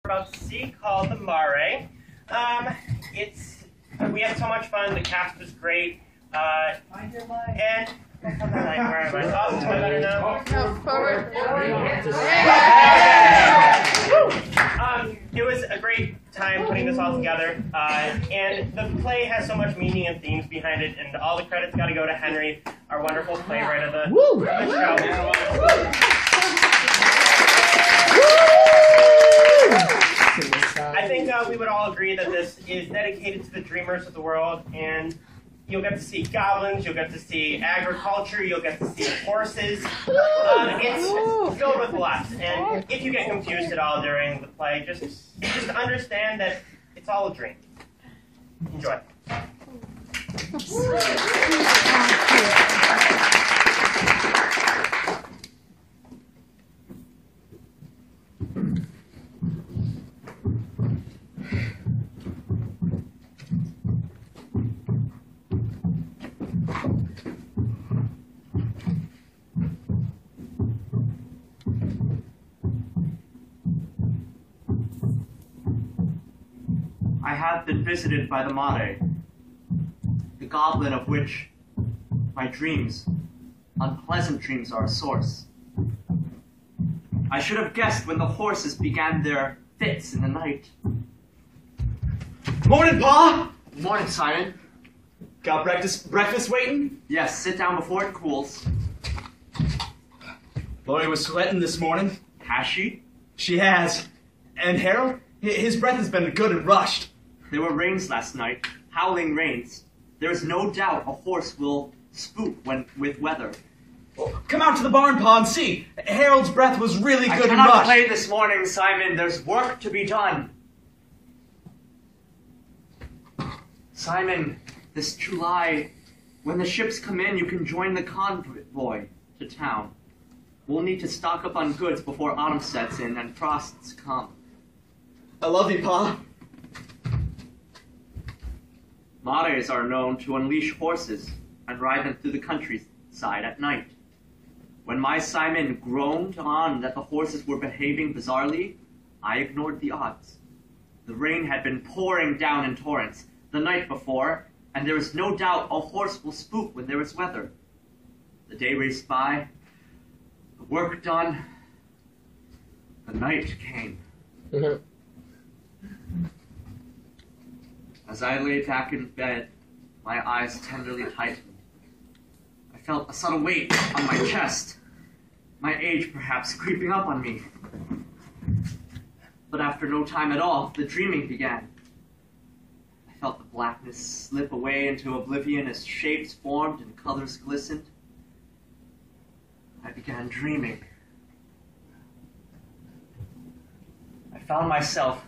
About to see called the Mare. We had so much fun. The cast was great. And where am I? Oh, am I better now? Forward. It was a great time putting this all together. And the play has so much meaning and themes behind it. And all the credits got to go to Henry, our wonderful playwright of the show. I think we would all agree that this is dedicated to the dreamers of the world, and you'll get to see goblins, you'll get to see agriculture, you'll get to see horses. It's filled with lots, and if you get confused at all during the play, just understand that it's all a dream. Enjoy. I have been visited by the Mare, the goblin of which my dreams, unpleasant dreams, are a source. I should have guessed when the horses began their fits in the night. Morning, Pa! Morning, Simon. Got breakfast waiting? Yes, sit down before it cools. Lori was sweating this morning. Has she? She has. And Harold? His breath has been good and rushed. There were rains last night, howling rains. There is no doubt a horse will spook with weather. Well, come out to the barn, Pa, and see. Harold's breath was really good and rushed. I cannot rushed. play this morning, Simon. There's work to be done. Simon, this July, when the ships come in, you can join the convoy to town. We'll need to stock up on goods before autumn sets in and frosts come. I love you, Pa. Mares are known to unleash horses and ride them through the countryside at night. When my Simon groaned on that the horses were behaving bizarrely, I ignored the odds. The rain had been pouring down in torrents the night before, and there is no doubt a horse will spook when there is weather. The day raced by, the work done, the night came. As I lay back in bed, my eyes tenderly tightened. I felt a subtle weight on my chest, my age perhaps creeping up on me. But after no time at all, the dreaming began. I felt the blackness slip away into oblivion as shapes formed and colors glistened. I began dreaming. I found myself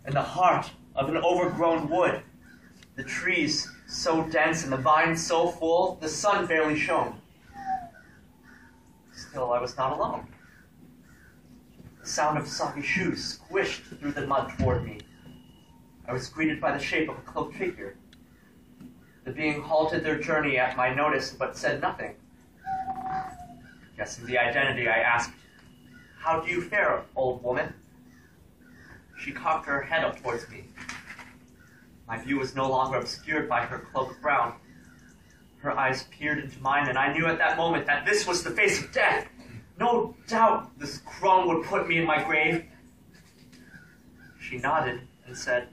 in the heart of an overgrown wood, the trees so dense and the vines so full, the sun barely shone. Still, I was not alone. The sound of soggy shoes squished through the mud toward me. I was greeted by the shape of a cloaked figure. The being halted their journey at my notice, but said nothing. Guessing the identity, I asked, "How do you fare, old woman?" She cocked her head up towards me. My view was no longer obscured by her cloak of brown. Her eyes peered into mine, and I knew at that moment that this was the face of death. No doubt this crone would put me in my grave. She nodded and said,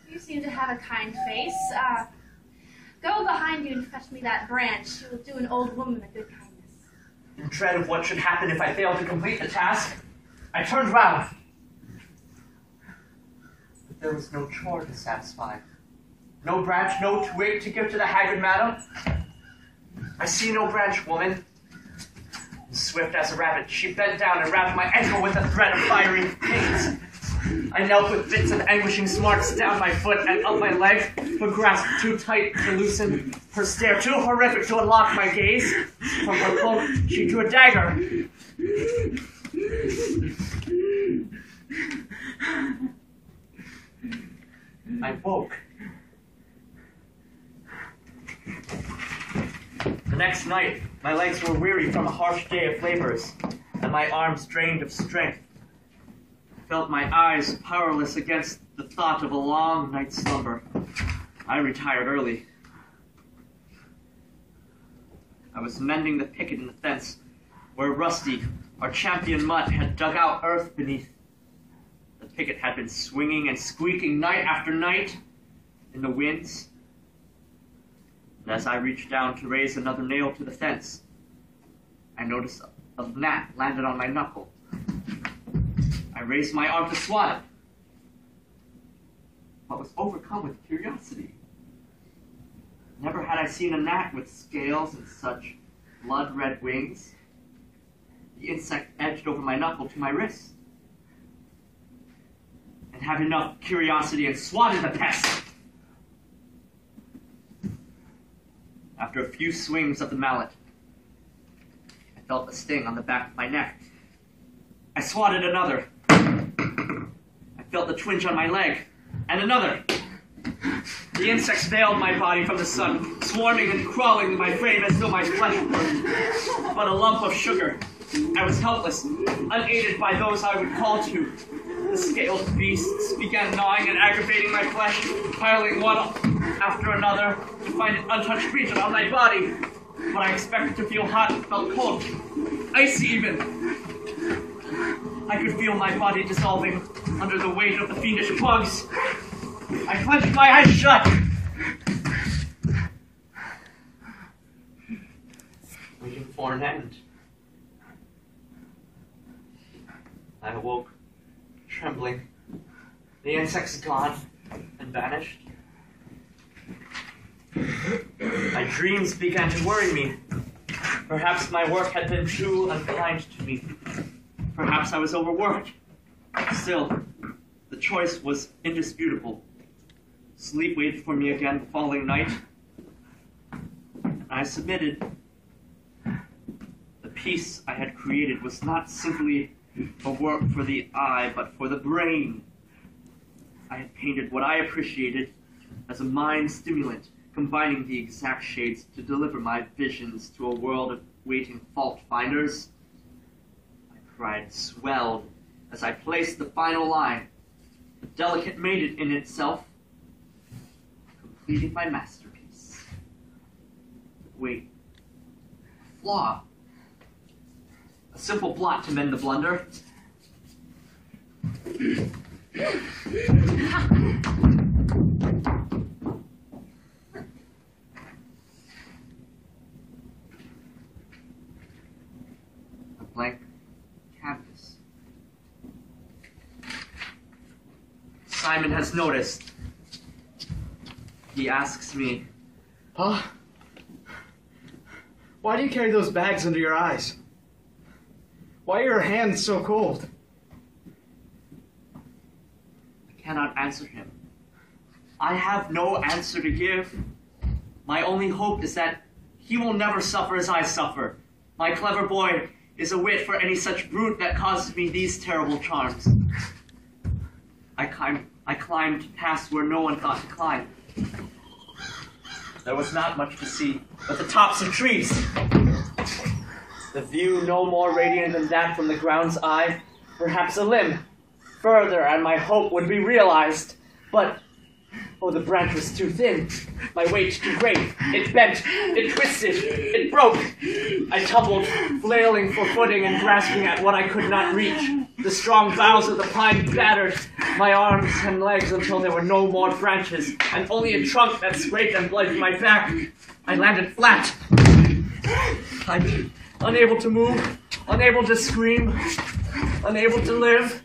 "You seem to have a kind face. Go behind you and fetch me that branch. It will do an old woman a good kindness." In dread of what should happen if I failed to complete the task, I turned round. There was no chore to satisfy. No branch, no twig to give to the haggard madam. I see no branch, woman. Swift as a rabbit, she bent down and wrapped my ankle with a thread of fiery pains. I knelt with fits of anguishing smarts down my foot and up my leg, her grasp too tight to loosen, her stare too horrific to unlock my gaze. From her cloak, she drew a dagger. I woke. The next night, my legs were weary from a harsh day of labors, and my arms drained of strength. felt my eyes powerless against the thought of a long night's slumber. I retired early. I was mending the picket in the fence where Rusty, our champion mutt, had dug out earth beneath. The picket had been swinging and squeaking night after night in the winds. And as I reached down to raise another nail to the fence, I noticed a gnat landed on my knuckle. I raised my arm to swat it, but was overcome with curiosity. Never had I seen a gnat with scales and such blood-red wings. The insect edged over my knuckle to my wrist, and had enough curiosity and swatted the pest. After a few swings of the mallet, I felt a sting on the back of my neck. I swatted another. I felt the twinge on my leg, and another. The insects veiled my body from the sun, swarming and crawling in my frame as though my flesh were but a lump of sugar. I was helpless, unaided by those I would call to. The scaled beasts began gnawing and aggravating my flesh, piling one after another to find an untouched region on my body. What I expected to feel hot felt cold, icy even. I could feel my body dissolving under the weight of the fiendish bugs. I clenched my eyes shut, waiting for an end. I awoke, trembling. The insects gone and vanished. My dreams began to worry me. Perhaps my work had been too unkind to me. Perhaps I was overworked. Still, the choice was indisputable. Sleep waited for me again the following night, and I submitted. The piece I had created was not simply a work for the eye, but for the brain. I had painted what I appreciated as a mind stimulant, combining the exact shades to deliver my visions to a world of waiting fault finders. My pride swelled as I placed the final line, a delicate maiden in itself, completing my masterpiece. Wait, a flaw. A simple blot to mend the blunder. A blank canvas. Simon has noticed. He asks me, Pa, why do you carry those bags under your eyes? Why are your hands so cold? I cannot answer him. I have no answer to give. My only hope is that he will never suffer as I suffer. My clever boy is a wit for any such brute that causes me these terrible charms. I climbed past where no one thought to climb. There was not much to see but the tops of trees. The view no more radiant than that from the ground's eye, perhaps a limb. Further, and my hope would be realized. But, oh, the branch was too thin. My weight too great. It bent, it twisted, it broke. I tumbled, flailing for footing and grasping at what I could not reach. The strong boughs of the pine battered my arms and legs until there were no more branches, and only a trunk that scraped and bled my back. I landed flat. Unable to move, unable to scream, unable to live.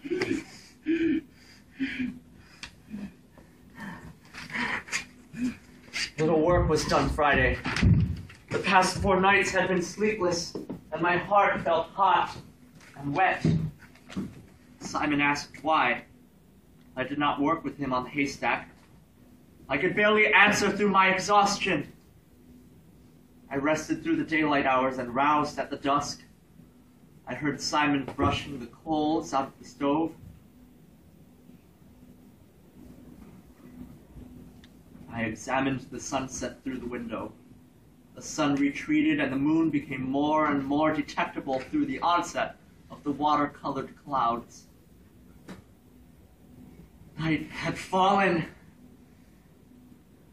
Little work was done Friday. The past 4 nights had been sleepless, and my heart felt hot and wet. Simon asked why. I did not work with him on the haystack. I could barely answer through my exhaustion. I rested through the daylight hours and roused at the dusk. I heard Simon brushing the coals out of the stove. I examined the sunset through the window. The sun retreated and the moon became more and more detectable through the onset of the water-colored clouds. night had fallen,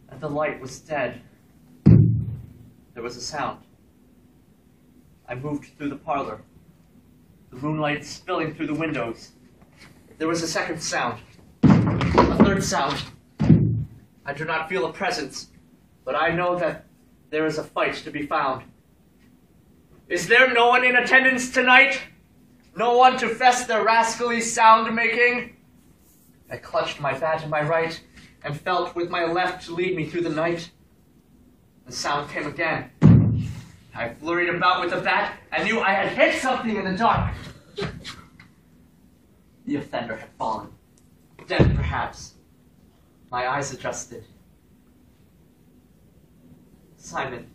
and the light was dead. There was a sound. I moved through the parlor, the moonlight spilling through the windows. There was a second sound, a third sound. I do not feel a presence, but I know that there is a fight to be found. Is there no one in attendance tonight? No one to fess their rascally sound-making? I clutched my bat in my right and felt with my left to lead me through the night. The sound came again. I flurried about with the bat and knew I had hit something in the dark. The offender had fallen. Dead, perhaps. My eyes adjusted. Simon.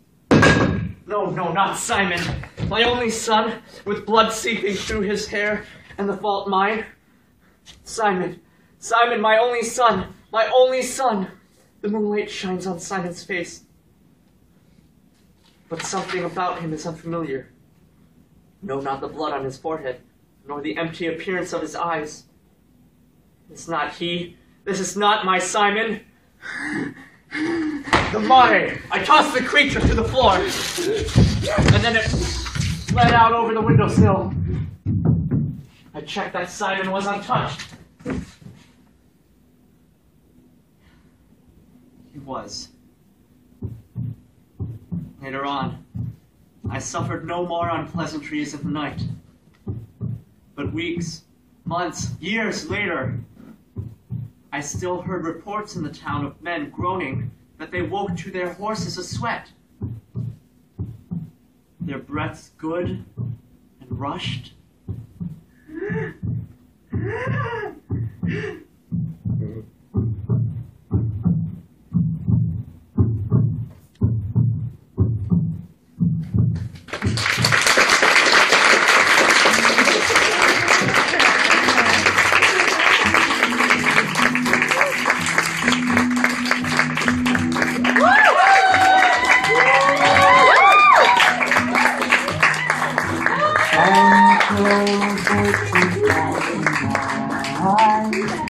No, not Simon. My only son, with blood seeping through his hair, and the fault mine. Simon, my only son, my only son. The moonlight shines on Simon's face. But something about him is unfamiliar. No, not the blood on his forehead, nor the empty appearance of his eyes. It's not he. This is not my Simon. The Mare! I tossed the creature to the floor, and then it fled out over the windowsill. I checked that Simon was untouched. He was. Later on, I suffered no more unpleasantries in the night. But weeks, months, years later, I still heard reports in the town of men groaning that they woke to their horses a sweat. Their breaths good and rushed.